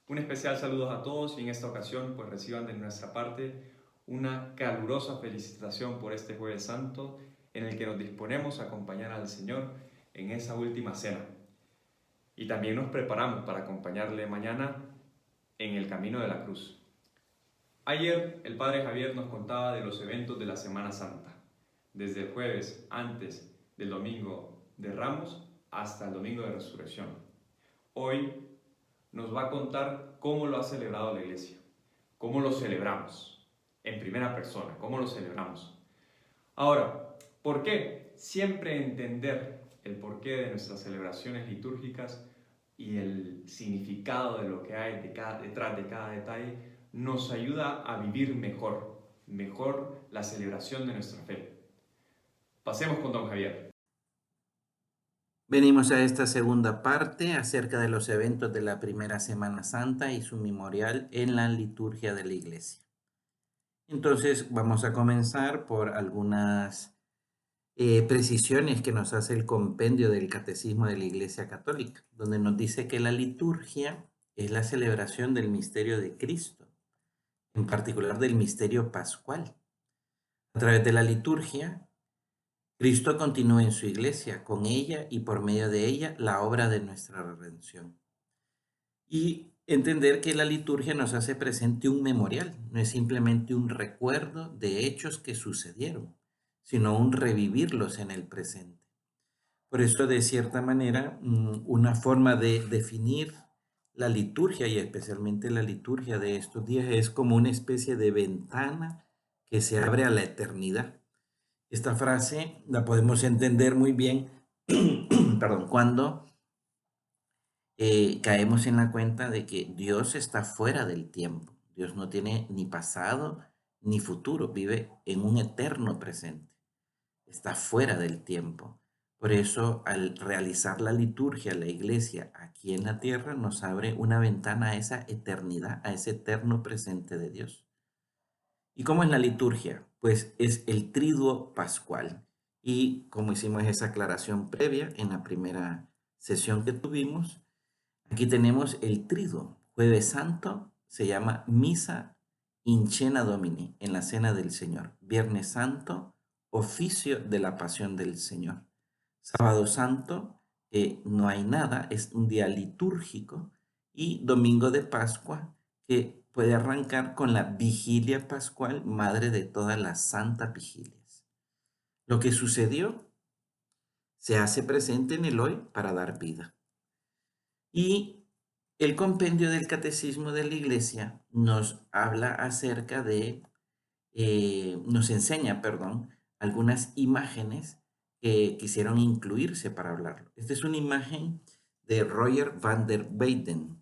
Un especial saludo a todos y en esta ocasión pues reciban de nuestra parte una calurosa felicitación por este Jueves Santo en el que nos disponemos a acompañar al Señor en esa última cena. Y también nos preparamos para acompañarle mañana en el camino de la cruz. Ayer el Padre Javier nos contaba de los eventos de la Semana Santa, desde el jueves antes del Domingo de Ramos hasta el Domingo de Resurrección. Hoy nos va a contar cómo lo ha celebrado la Iglesia, cómo lo celebramos, en primera persona, cómo lo celebramos. Ahora, ¿por qué? Siempre entender el porqué de nuestras celebraciones litúrgicas y el significado de lo que hay detrás de cada detalle nos ayuda a vivir mejor la celebración de nuestra fe. Pasemos con don Javier. Venimos a esta segunda parte acerca de los eventos de la primera Semana Santa y su memorial en la liturgia de la Iglesia. Entonces vamos a comenzar por algunas precisiones que nos hace el compendio del Catecismo de la Iglesia Católica, donde nos dice que la liturgia es la celebración del misterio de Cristo, en particular del misterio pascual. A través de la liturgia, Cristo continúa en su iglesia, con ella y por medio de ella, la obra de nuestra redención. Y entender que la liturgia nos hace presente un memorial, no es simplemente un recuerdo de hechos que sucedieron, sino un revivirlos en el presente. Por eso, de cierta manera, una forma de definir la liturgia y especialmente la liturgia de estos días es como una especie de ventana que se abre a la eternidad. Esta frase la podemos entender muy bien perdón, cuando caemos en la cuenta de que Dios está fuera del tiempo. Dios no tiene ni pasado ni futuro, vive en un eterno presente. Está fuera del tiempo. Por eso, al realizar la liturgia, la iglesia aquí en la tierra nos abre una ventana a esa eternidad, a ese eterno presente de Dios. ¿Y cómo es la liturgia? Pues es el triduo pascual. Y como hicimos esa aclaración previa en la primera sesión que tuvimos, aquí tenemos el triduo. Jueves Santo se llama Misa in Cena Domini, en la Cena del Señor. Viernes Santo, oficio de la Pasión del Señor. Sábado Santo, no hay nada, es un día litúrgico. Y Domingo de Pascua, que puede arrancar con la vigilia pascual, madre de todas las santas vigilias. Lo que sucedió se hace presente en el hoy para dar vida. Y el compendio del Catecismo de la Iglesia nos habla acerca de, nos enseña, perdón, algunas imágenes que quisieron incluirse para hablarlo. Esta es una imagen de Roger van der Weyden.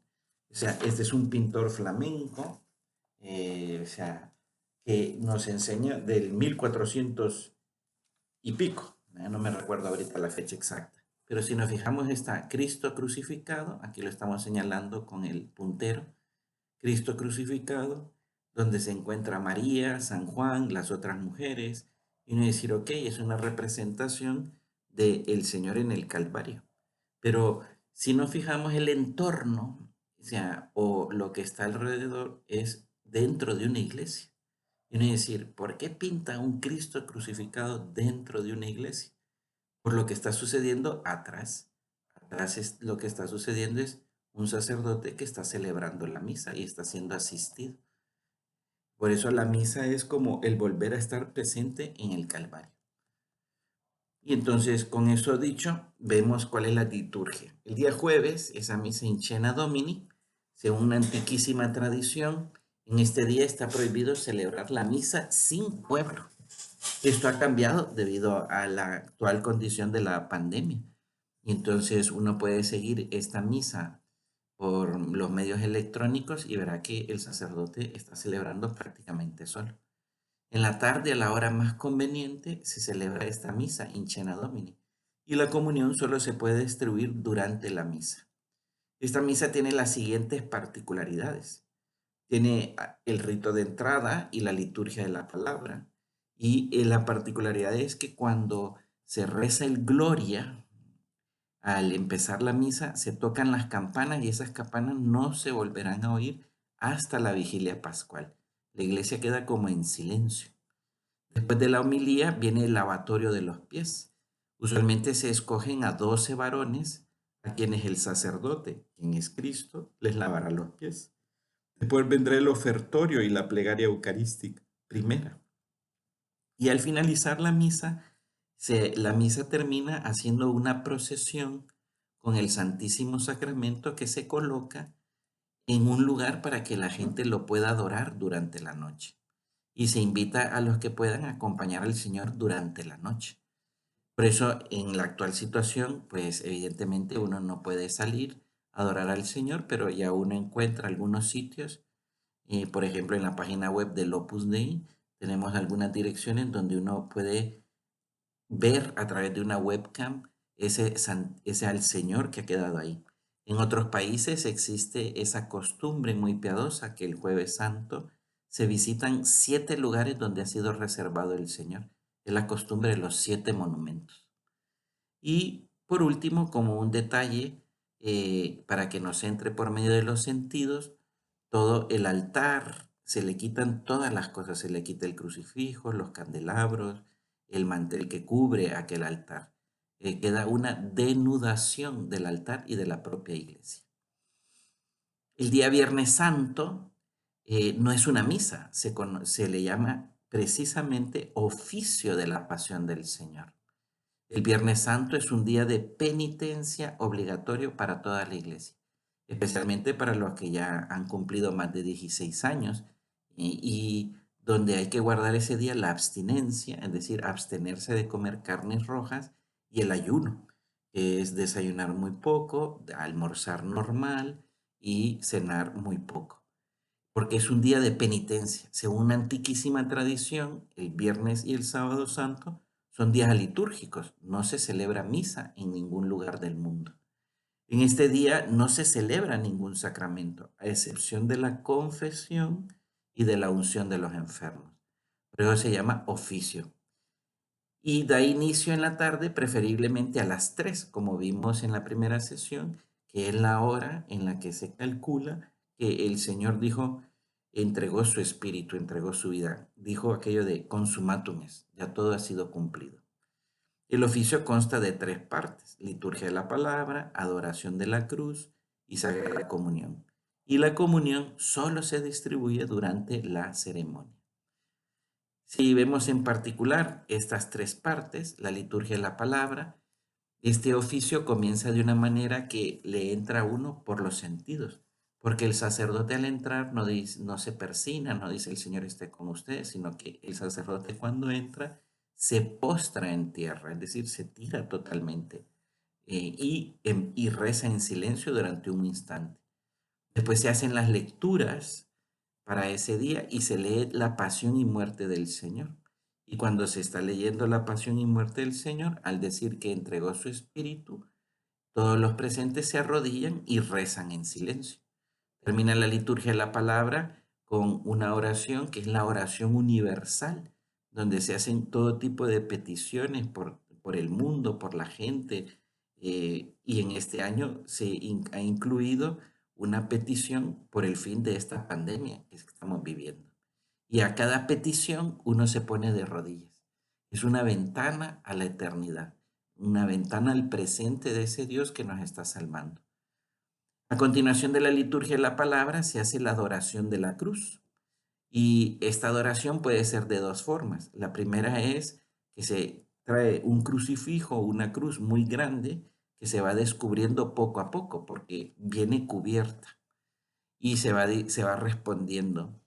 O sea, este es un pintor flamenco, o sea, que nos enseña del 1400 y pico. No me recuerdo ahorita la fecha exacta. Pero si nos fijamos está Cristo crucificado, aquí lo estamos señalando con el puntero, Cristo crucificado, donde se encuentra María, San Juan, las otras mujeres, y uno decir, ok, es una representación del Señor en el Calvario. Pero si nos fijamos el entorno, o sea, o lo que está alrededor es dentro de una iglesia. Y uno decir, ¿por qué pinta un Cristo crucificado dentro de una iglesia? Por lo que está sucediendo atrás. Atrás es, lo que está sucediendo es un sacerdote que está celebrando la misa y está siendo asistido. Por eso la misa es como el volver a estar presente en el Calvario. Y entonces, con eso dicho, vemos cuál es la liturgia. El día jueves, esa misa in Cena Domini, según una antiquísima tradición, en este día está prohibido celebrar la misa sin pueblo. Esto ha cambiado debido a la actual condición de la pandemia. Y entonces uno puede seguir esta misa por los medios electrónicos y verá que el sacerdote está celebrando prácticamente solo. En la tarde, a la hora más conveniente, se celebra esta misa in Cena Domini y la comunión solo se puede distribuir durante la misa. Esta misa tiene las siguientes particularidades. Tiene el rito de entrada y la liturgia de la palabra. Y la particularidad es que cuando se reza el Gloria al empezar la misa se tocan las campanas y esas campanas no se volverán a oír hasta la vigilia pascual. La iglesia queda como en silencio. Después de la homilía viene el lavatorio de los pies. Usualmente se escogen a 12 varones a quienes el sacerdote, quien es Cristo, les lavará los pies. Después vendrá el ofertorio y la plegaria eucarística, primera. Y al finalizar la misa, la misa termina haciendo una procesión con el Santísimo Sacramento que se coloca en un lugar para que la gente lo pueda adorar durante la noche. Y se invita a los que puedan a acompañar al Señor durante la noche. Por eso, en la actual situación, pues evidentemente uno no puede salir a adorar al Señor, pero ya uno encuentra algunos sitios. Por ejemplo, en la página web del Opus Dei tenemos algunas direcciones donde uno puede ver a través de una webcam ese al Señor que ha quedado ahí. En otros países existe esa costumbre muy piadosa que el Jueves Santo se visitan 7 lugares donde ha sido reservado el Señor. Es la costumbre de los 7 monumentos. Y por último, como un detalle, para que nos entre por medio de los sentidos, todo el altar, se le quitan todas las cosas, se le quita el crucifijo, los candelabros, el mantel que cubre aquel altar. Queda una denudación del altar y de la propia iglesia. El día Viernes Santo no es una misa, se le llama precisamente oficio de la pasión del Señor. El Viernes Santo es un día de penitencia obligatorio para toda la iglesia, especialmente para los que ya han cumplido más de 16 años y donde hay que guardar ese día la abstinencia, es decir, abstenerse de comer carnes rojas y el ayuno, que es desayunar muy poco, almorzar normal y cenar muy poco, porque es un día de penitencia. Según una antiquísima tradición, el viernes y el sábado santo son días litúrgicos, no se celebra misa en ningún lugar del mundo. En este día no se celebra ningún sacramento, a excepción de la confesión y de la unción de los enfermos. Por eso se llama oficio. Y da inicio en la tarde, preferiblemente a las 3, como vimos en la primera sesión, que es la hora en la que se calcula que el Señor dijo, entregó su espíritu, entregó su vida. Dijo aquello de consumatum est, ya todo ha sido cumplido. El oficio consta de 3 partes: liturgia de la palabra, adoración de la cruz y sagrada comunión. Y la comunión solo se distribuye durante la ceremonia. Si vemos en particular estas 3 partes, la liturgia de la palabra, este oficio comienza de una manera que le entra a uno por los sentidos, porque el sacerdote al entrar no se persina, no dice el Señor esté con ustedes, sino que el sacerdote cuando entra se postra en tierra, es decir, se tira totalmente y reza en silencio durante un instante. Después se hacen las lecturas para ese día y se lee la pasión y muerte del Señor. Y cuando se está leyendo la pasión y muerte del Señor, al decir que entregó su espíritu, todos los presentes se arrodillan y rezan en silencio. Termina la liturgia de la palabra con una oración que es la oración universal, donde se hacen todo tipo de peticiones por el mundo, por la gente. Y en este año ha incluido una petición por el fin de esta pandemia que estamos viviendo. Y a cada petición uno se pone de rodillas. Es una ventana a la eternidad, una ventana al presente de ese Dios que nos está salvando. A continuación de la liturgia de la palabra se hace la adoración de la cruz. Y esta adoración puede ser de 2 formas. La primera es que se trae un crucifijo, una cruz muy grande, que se va descubriendo poco a poco, porque viene cubierta y se va respondiendo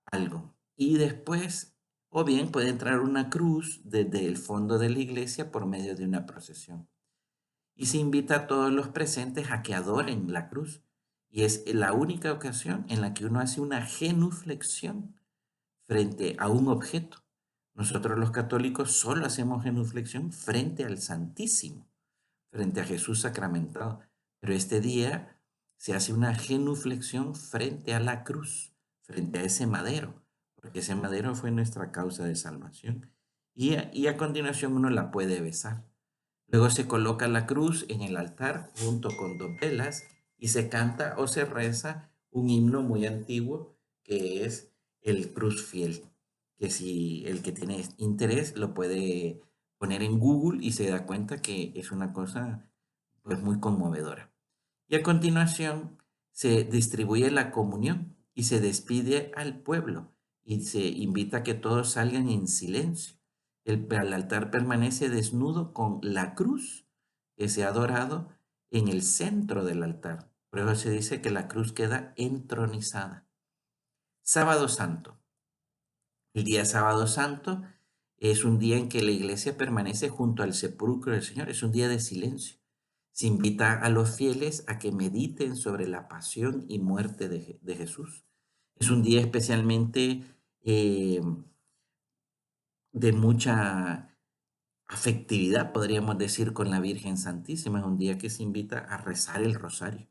algo. Y después, o bien puede entrar una cruz desde el fondo de la iglesia por medio de una procesión. Y se invita a todos los presentes a que adoren la cruz. Y es la única ocasión en la que uno hace una genuflexión frente a un objeto. Nosotros los católicos solo hacemos genuflexión frente al Santísimo, frente a Jesús sacramentado. Pero este día se hace una genuflexión frente a la cruz, frente a ese madero, porque ese madero fue nuestra causa de salvación. Y a continuación uno la puede besar. Luego se coloca la cruz en el altar junto con dos velas y se canta o se reza un himno muy antiguo que es el Cruz Fiel, que si el que tiene interés lo puede poner en Google y se da cuenta que es una cosa pues muy conmovedora. Y a continuación se distribuye la comunión y se despide al pueblo y se invita a que todos salgan en silencio. El altar permanece desnudo con la cruz que se ha adorado en el centro del altar. Por eso se dice que la cruz queda entronizada. Sábado Santo. El día Sábado Santo es un día en que la iglesia permanece junto al sepulcro del Señor. Es un día de silencio. Se invita a los fieles a que mediten sobre la pasión y muerte de Jesús. Es un día especialmente eh, de mucha afectividad, podríamos decir, con la Virgen Santísima. Es un día que se invita a rezar el rosario.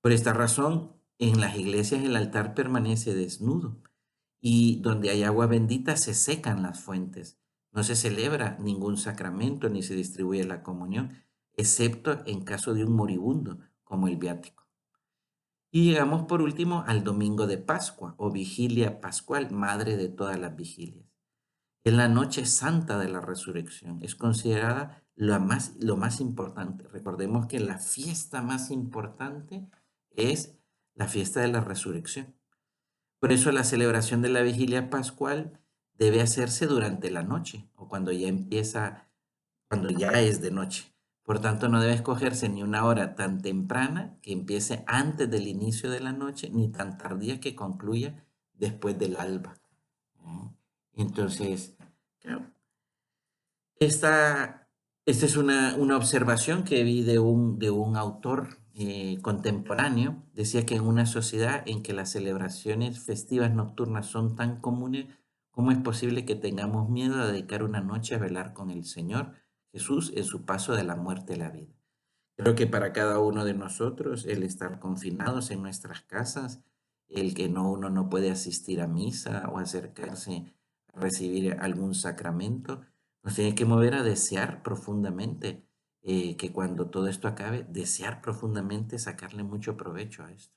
Por esta razón, en las iglesias el altar permanece desnudo y donde hay agua bendita se secan las fuentes. No se celebra ningún sacramento ni se distribuye la comunión, excepto en caso de un moribundo, como el viático. Y llegamos por último al domingo de Pascua o vigilia pascual, madre de todas las vigilias. Es la noche santa de la resurrección. Es considerada lo más importante. Recordemos que la fiesta más importante es la fiesta de la resurrección. Por eso la celebración de la vigilia pascual debe hacerse durante la noche o cuando ya es de noche. Por tanto, no debe escogerse ni una hora tan temprana que empiece antes del inicio de la noche, ni tan tardía que concluya después del alba. Entonces, claro, esta es una observación que vi de un autor contemporáneo. Decía que en una sociedad en que las celebraciones festivas nocturnas son tan comunes, ¿cómo es posible que tengamos miedo a dedicar una noche a velar con el Señor Jesús en su paso de la muerte a la vida? Creo que para cada uno de nosotros, el estar confinados en nuestras casas, el que uno no puede asistir a misa o acercarse a recibir algún sacramento, nos tiene que mover a desear profundamente que cuando todo esto acabe, desear profundamente sacarle mucho provecho a esto.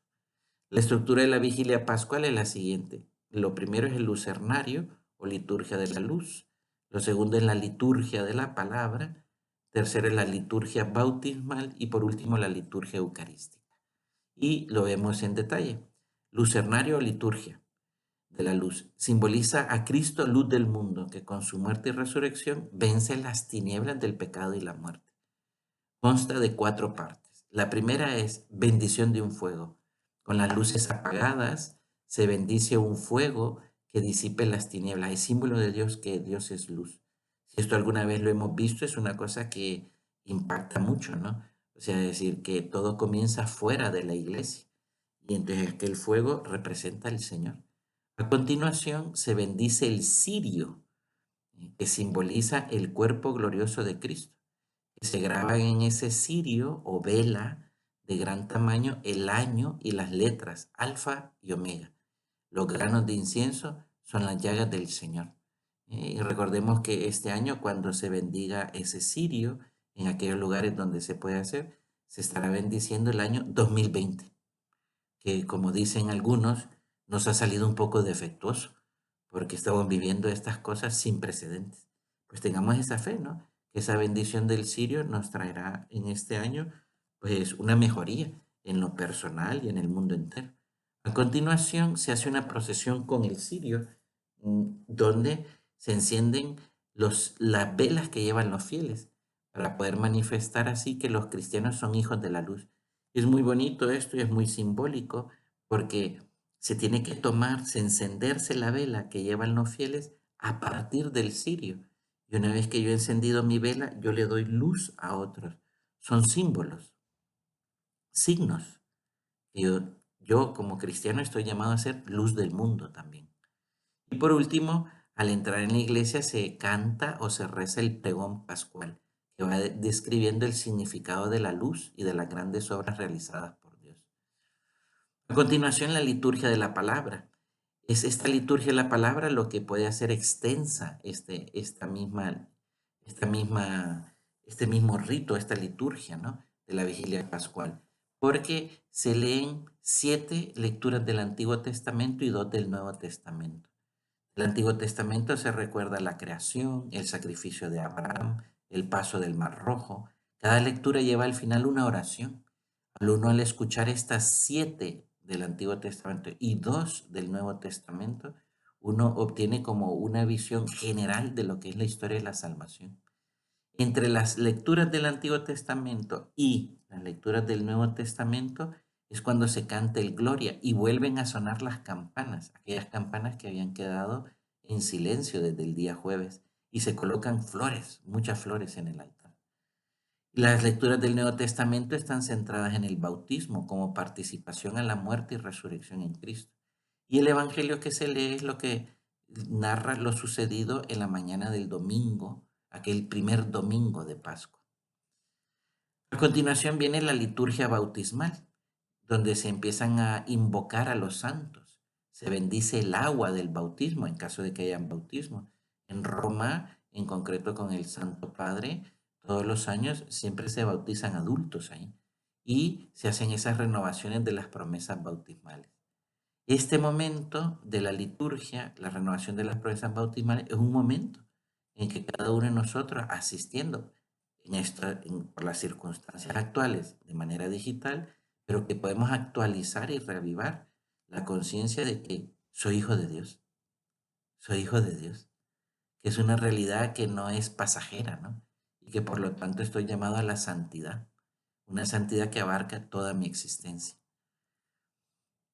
La estructura de la vigilia pascual es la siguiente. Lo primero es el lucernario o liturgia de la luz. Lo segundo es la liturgia de la palabra. Tercero es la liturgia bautismal y por último la liturgia eucarística. Y lo vemos en detalle. Lucernario o liturgia de la luz simboliza a Cristo, luz del mundo, que con su muerte y resurrección vence las tinieblas del pecado y la muerte. Consta de 4 partes. La primera es bendición de un fuego. Con las luces apagadas se bendice un fuego que disipe las tinieblas. Es símbolo de Dios que Dios es luz. Si esto alguna vez lo hemos visto, es una cosa que impacta mucho, ¿no? O sea, decir que todo comienza fuera de la iglesia. Y entonces que el fuego representa al Señor. A continuación se bendice el cirio, que simboliza el cuerpo glorioso de Cristo. Se graba en ese cirio o vela de gran tamaño el año y las letras alfa y omega. Los granos de incienso son las llagas del Señor. Y recordemos que este año cuando se bendiga ese cirio en aquellos lugares donde se puede hacer, se estará bendiciendo el año 2020, que como dicen algunos, nos ha salido un poco defectuoso, porque estamos viviendo estas cosas sin precedentes. Pues tengamos esa fe, ¿no? Que esa bendición del cirio nos traerá en este año, pues, una mejoría en lo personal y en el mundo entero. A continuación, se hace una procesión con el cirio, donde se encienden las velas que llevan los fieles, para poder manifestar así que los cristianos son hijos de la luz. Es muy bonito esto y es muy simbólico porque se tiene que tomarse, encenderse la vela que llevan los fieles a partir del cirio. Y una vez que yo he encendido mi vela, yo le doy luz a otros. Son símbolos, signos. Y yo como cristiano estoy llamado a ser luz del mundo también. Y por último, al entrar en la iglesia se canta o se reza el pregón pascual, que va describiendo el significado de la luz y de las grandes obras realizadas por Dios. A continuación, la liturgia de la palabra. Es esta liturgia de la palabra lo que puede hacer extensa esta misma este mismo rito, esta liturgia, ¿no?, de la vigilia pascual, porque se leen 7 lecturas del Antiguo Testamento y 2 del Nuevo Testamento. El Antiguo Testamento se recuerda la creación, el sacrificio de Abraham, el paso del Mar Rojo. Cada lectura lleva al final una oración. Al escuchar estas 7 del Antiguo Testamento y 2 del Nuevo Testamento, uno obtiene como una visión general de lo que es la historia de la salvación. Entre las lecturas del Antiguo Testamento y las lecturas del Nuevo Testamento es cuando se canta el Gloria y vuelven a sonar las campanas, aquellas campanas que habían quedado en silencio desde el día jueves, y se colocan flores, muchas flores en el altar. Las lecturas del Nuevo Testamento están centradas en el bautismo como participación en la muerte y resurrección en Cristo. Y el Evangelio que se lee es lo que narra lo sucedido en la mañana del domingo, aquel primer domingo de Pascua. A continuación viene la liturgia bautismal, donde se empiezan a invocar a los santos. Se bendice el agua del bautismo en caso de que hayan bautismo. En Roma, en concreto con el Santo Padre, todos los años siempre se bautizan adultos ahí y se hacen esas renovaciones de las promesas bautismales. Este momento de la liturgia, la renovación de las promesas bautismales, es un momento en que cada uno de nosotros, asistiendo por las circunstancias actuales de manera digital, pero que podemos actualizar y reavivar la conciencia de que soy hijo de Dios, soy hijo de Dios, que es una realidad que no es pasajera, ¿no? Y que por lo tanto estoy llamado a la santidad, una santidad que abarca toda mi existencia.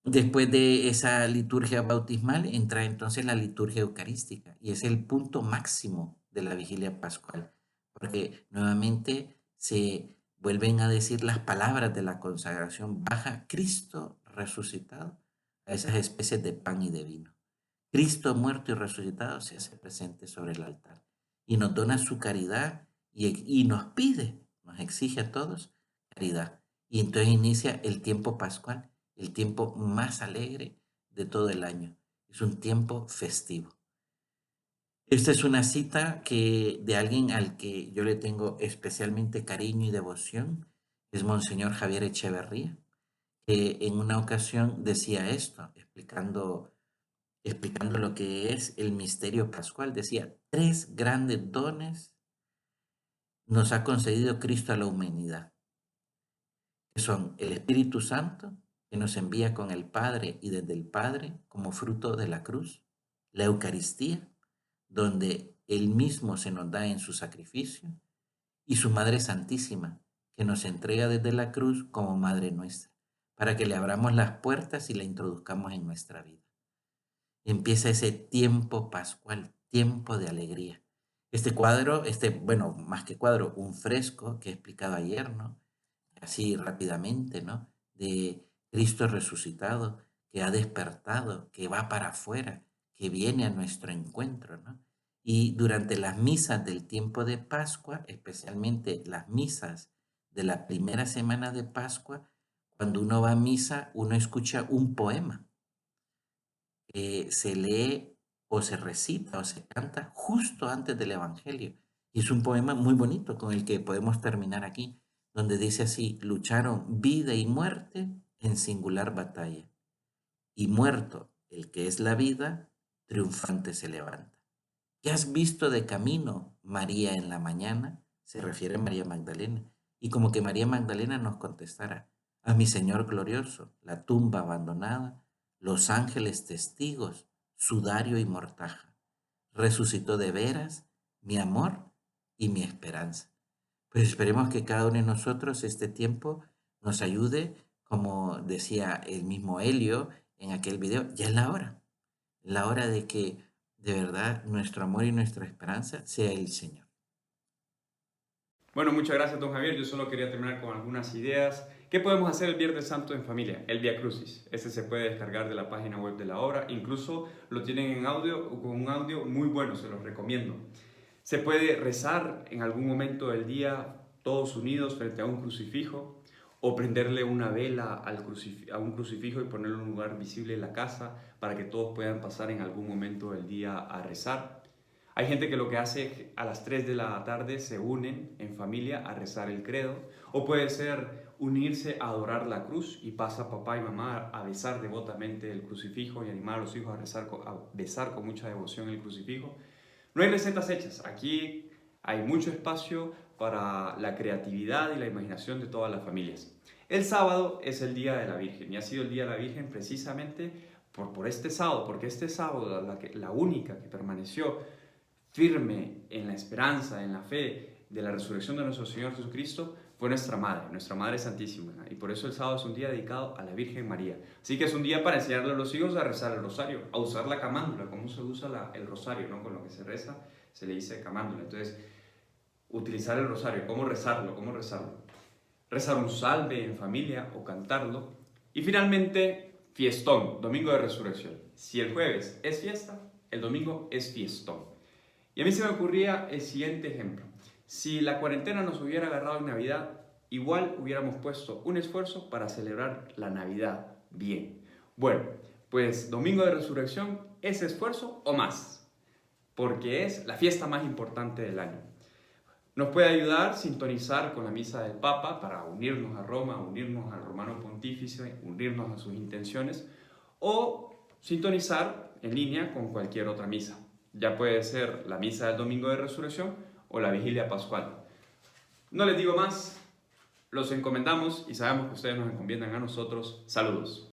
Después de esa liturgia bautismal entra entonces la liturgia eucarística y es el punto máximo de la vigilia pascual, porque nuevamente se vuelven a decir las palabras de la consagración: baja Cristo resucitado a esas especies de pan y de vino. Cristo muerto y resucitado se hace presente sobre el altar y nos dona su caridad y nos pide, nos exige a todos caridad. Y entonces inicia el tiempo pascual, el tiempo más alegre de todo el año. Es un tiempo festivo. Esta es una cita de alguien al que yo le tengo especialmente cariño y devoción. Es Monseñor Javier Echeverría, que en una ocasión decía esto, explicando lo que es el misterio pascual. Decía: 3 grandes dones nos ha concedido Cristo a la humanidad, que son el Espíritu Santo, que nos envía con el Padre y desde el Padre como fruto de la cruz; la Eucaristía, donde Él mismo se nos da en su sacrificio; y su Madre Santísima, que nos entrega desde la cruz como Madre nuestra, para que le abramos las puertas y la introduzcamos en nuestra vida. Empieza ese tiempo pascual, tiempo de alegría. Este cuadro, bueno, más que cuadro, un fresco que he explicado ayer, ¿no?, así rápidamente, ¿no?, de Cristo resucitado, que ha despertado, que va para afuera, que viene a nuestro encuentro, ¿no? Y durante las misas del tiempo de Pascua, especialmente las misas de la primera semana de Pascua, cuando uno va a misa, uno escucha un poema que se lee o se recita o se canta justo antes del Evangelio. Y es un poema muy bonito con el que podemos terminar aquí, donde dice así: lucharon vida y muerte en singular batalla, y muerto el que es la vida, triunfante se levanta. ¿Qué has visto de camino, María, en la mañana? Se refiere a María Magdalena. Y como que María Magdalena nos contestara: a mi Señor glorioso, la tumba abandonada, los ángeles testigos, sudario y mortaja. Resucitó de veras mi amor y mi esperanza. Pues esperemos que cada uno de nosotros este tiempo nos ayude, como decía el mismo Helio en aquel video: ya es la hora de que de verdad nuestro amor y nuestra esperanza sea el Señor. Bueno, muchas gracias, don Javier. Yo solo quería terminar con algunas ideas. ¿Qué podemos hacer el Viernes Santo en familia? El Vía Crucis. Este se puede descargar de la página web de la obra. Incluso lo tienen en audio, con un audio muy bueno, se los recomiendo. Se puede rezar en algún momento del día todos unidos frente a un crucifijo, o prenderle una vela a un crucifijo y ponerlo en un lugar visible en la casa para que todos puedan pasar en algún momento del día a rezar. Hay gente que lo que hace a las 3 de la tarde se unen en familia a rezar el credo, o puede ser unirse a adorar la cruz y pasa papá y mamá a besar devotamente el crucifijo y animar a los hijos a besar con mucha devoción el crucifijo. No hay recetas hechas, aquí hay mucho espacio para la creatividad y la imaginación de todas las familias. El sábado es el Día de la Virgen y ha sido el Día de la Virgen precisamente por este sábado, porque este sábado la única que permaneció firme en la esperanza, en la fe de la resurrección de nuestro Señor Jesucristo fue nuestra Madre Santísima. Y por eso el sábado es un día dedicado a la Virgen María. Así que es un día para enseñarle a los hijos a rezar el rosario, a usar la camándula, cómo se usa el rosario, ¿no? Con lo que se reza se le dice camándula. Entonces, utilizar el rosario, cómo rezarlo. Rezar un salve en familia o cantarlo. Y finalmente, fiestón, domingo de resurrección. Si el jueves es fiesta, el domingo es fiestón. Y a mí se me ocurría el siguiente ejemplo. Si la cuarentena nos hubiera agarrado en Navidad, igual hubiéramos puesto un esfuerzo para celebrar la Navidad bien. Bueno, pues domingo de resurrección es esfuerzo o más, porque es la fiesta más importante del año. Nos puede ayudar a sintonizar con la misa del Papa para unirnos a Roma, unirnos al Romano Pontífice, unirnos a sus intenciones, o sintonizar en línea con cualquier otra misa. Ya puede ser la misa del domingo de resurrección o la vigilia pascual. No les digo más, los encomendamos y sabemos que ustedes nos encomiendan a nosotros. Saludos.